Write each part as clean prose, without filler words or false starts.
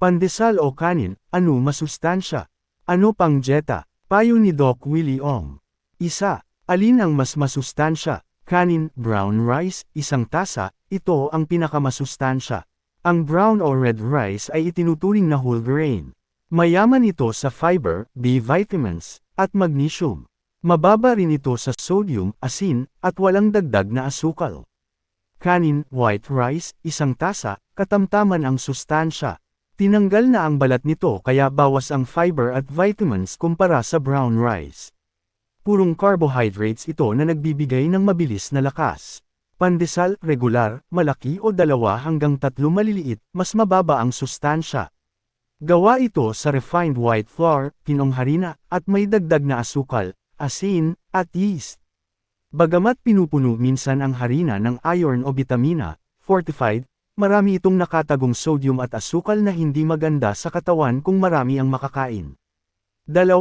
Pandesal o kanin, ano masustansya? Ano pang dieta? Payo ni Doc Willie Ong. Isa, alin ang mas masustansya? Kanin, brown rice, isang tasa, ito ang pinakamasustansya. Ang brown o red rice ay itinuturing na whole grain. Mayaman ito sa fiber, B vitamins, at magnesium. Mababa rin ito sa sodium, asin, at walang dagdag na asukal. Kanin, white rice, isang tasa, katamtaman ang sustansya. Tinanggal na ang balat nito kaya bawas ang fiber at vitamins kumpara sa brown rice. Purong carbohydrates ito na nagbibigay ng mabilis na lakas. Pandesal, regular, malaki o 2 hanggang 3 maliliit, mas mababa ang sustansya. Gawa ito sa refined white flour, pinong harina, at may dagdag na asukal, asin, at yeast. Bagamat pinupuno minsan ang harina ng iron o bitamina, fortified, marami itong nakatagong sodium at asukal na hindi maganda sa katawan kung marami ang makakain. 2.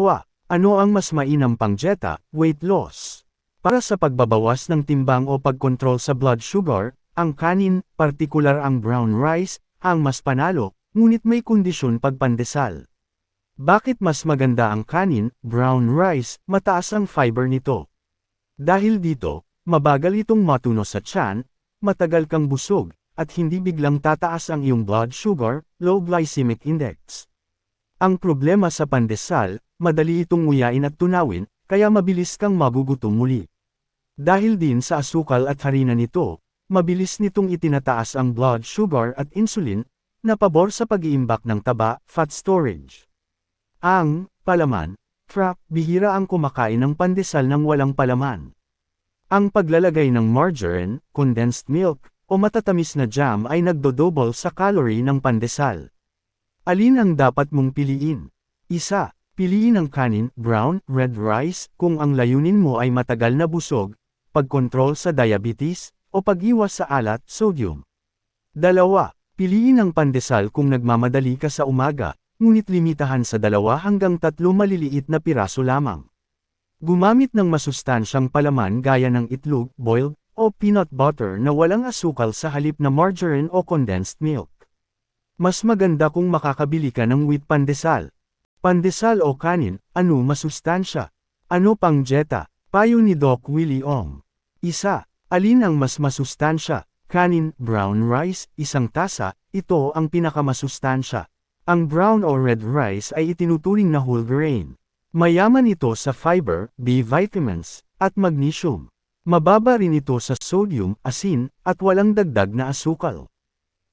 Ano ang mas mainam pang dieta, weight loss? Para sa pagbabawas ng timbang o pagkontrol sa blood sugar, ang kanin, partikular ang brown rice, ang mas panalo, ngunit may kondisyon pagpandesal. Bakit mas maganda ang kanin, brown rice, mataas ang fiber nito? Dahil dito, mabagal itong matuno sa tiyan, matagal kang busog, at hindi biglang tataas ang iyong blood sugar, low glycemic index. Ang problema sa pandesal, madali itong nguyain at tunawin, kaya mabilis kang magugutom muli. Dahil din sa asukal at harina nito, mabilis nitong itinataas ang blood sugar at insulin, na pabor sa pag-iimbak ng taba, fat storage. Ang palaman, bihira ang kumakain ng pandesal ng walang palaman. Ang paglalagay ng margarine, condensed milk, o matatamis na jam ay nagdodouble sa calorie ng pandesal. Alin ang dapat mong piliin? Isa, piliin ang kanin, brown, red rice, kung ang layunin mo ay matagal na busog, pagkontrol sa diabetes, o pag-iwas sa alat, sodium. 2, piliin ang pandesal kung nagmamadali ka sa umaga, ngunit limitahan sa 2 hanggang 3 maliliit na piraso lamang. Gumamit ng masustansyang palaman gaya ng itlog, boiled, o peanut butter na walang asukal sa halip na margarine o condensed milk. Mas maganda kung makakabili ka ng wheat pandesal. Pandesal o kanin, ano masustansya? Ano pang dieta? Payo ni Doc Willie Ong. Isa, alin ang mas masustansya? Kanin, brown rice, isang tasa, ito ang pinakamasustansya. Ang brown o red rice ay itinuturing na whole grain. Mayaman ito sa fiber, B vitamins, at magnesium. Mababa rin ito sa sodium, asin, at walang dagdag na asukal.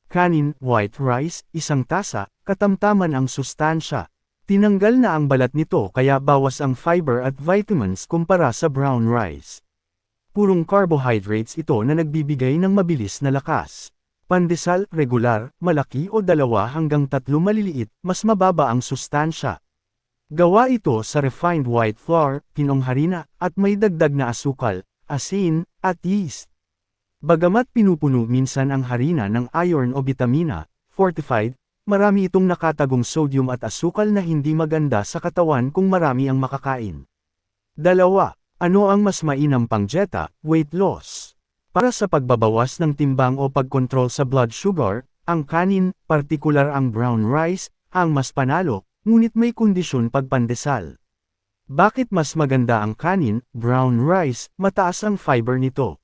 Kanin, white rice, isang tasa, katamtaman ang sustansya. Tinanggal na ang balat nito kaya bawas ang fiber at vitamins kumpara sa brown rice. Purong carbohydrates ito na nagbibigay ng mabilis na lakas. Pandesal, regular, malaki o 2 hanggang 3 maliliit, mas mababa ang sustansya. Gawa ito sa refined white flour, pinong harina, at may dagdag na asukal, asin, at yeast. Bagamat pinupuno minsan ang harina ng iron o bitamina, fortified, marami itong nakatagong sodium at asukal na hindi maganda sa katawan kung marami ang makakain. 2. Ano ang mas mainam pang dieta, weight loss? Para sa pagbabawas ng timbang o pagkontrol sa blood sugar, ang kanin, partikular ang brown rice, ang mas panalo, ngunit may kondisyon pagpandesal. Bakit mas maganda ang kanin, brown rice, mataas ang fiber nito?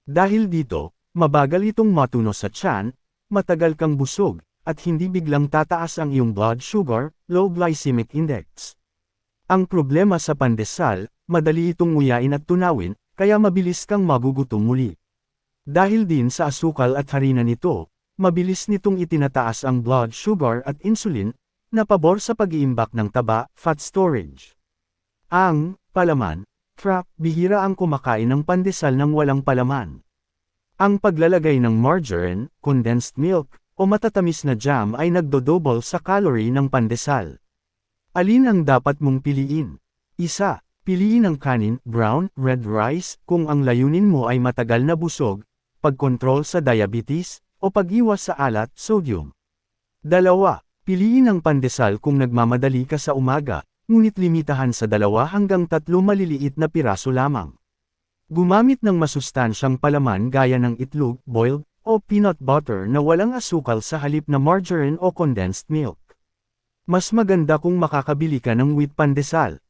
Dahil dito, mabagal itong matuno sa tiyan, matagal kang busog, at hindi biglang tataas ang iyong blood sugar, low glycemic index. Ang problema sa pandesal, madali itong nguyain at tunawin, kaya mabilis kang magugutom muli. Dahil din sa asukal at harina nito, mabilis nitong itinataas ang blood sugar at insulin, na pabor sa pag-iimbak ng taba, fat storage. Ang palaman, bihira ang kumakain ng pandesal ng walang palaman. Ang paglalagay ng margarine, condensed milk, o matatamis na jam ay nagdodouble sa calorie ng pandesal. Alin ang dapat mong piliin? Isa, piliin ang kanin, brown, red rice, kung ang layunin mo ay matagal na busog, pagkontrol sa diabetes, o pag-iwas sa alat, sodium. 2, piliin ang pandesal kung nagmamadali ka sa umaga, ngunit limitahan sa 2 hanggang 3 maliliit na piraso lamang. Gumamit ng masustansyang palaman gaya ng itlog, boiled, o peanut butter na walang asukal sa halip na margarine o condensed milk. Mas maganda kung makakabili ka ng wheat pandesal.